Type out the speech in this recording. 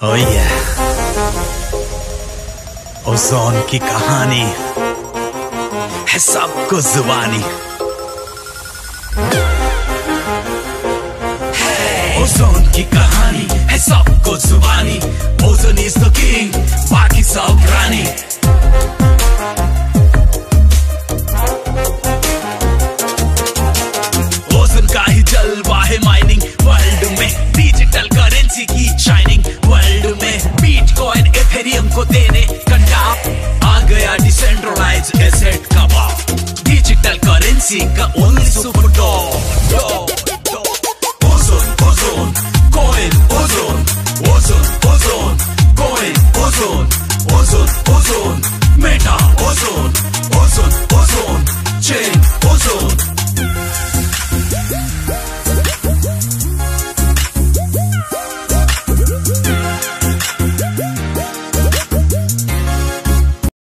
Oh yeah. Ozone की कहानी है सबको जुबानी। ओज़ोन की कहानी है सबको जुबानी। ओज़ोन इज द किंग, बाकी सब रानी। ओज़ोन का ही जलवा है माइनिंग वर्ल्ड में, डिजिटल करेंसी की शाइनिंग वर्ल्ड में। बिटकॉइन एथेरियम को देने का टाप आ गया डिसेंट्रलाइज्ड एसेट का बाप। डिजिटल करेंसी का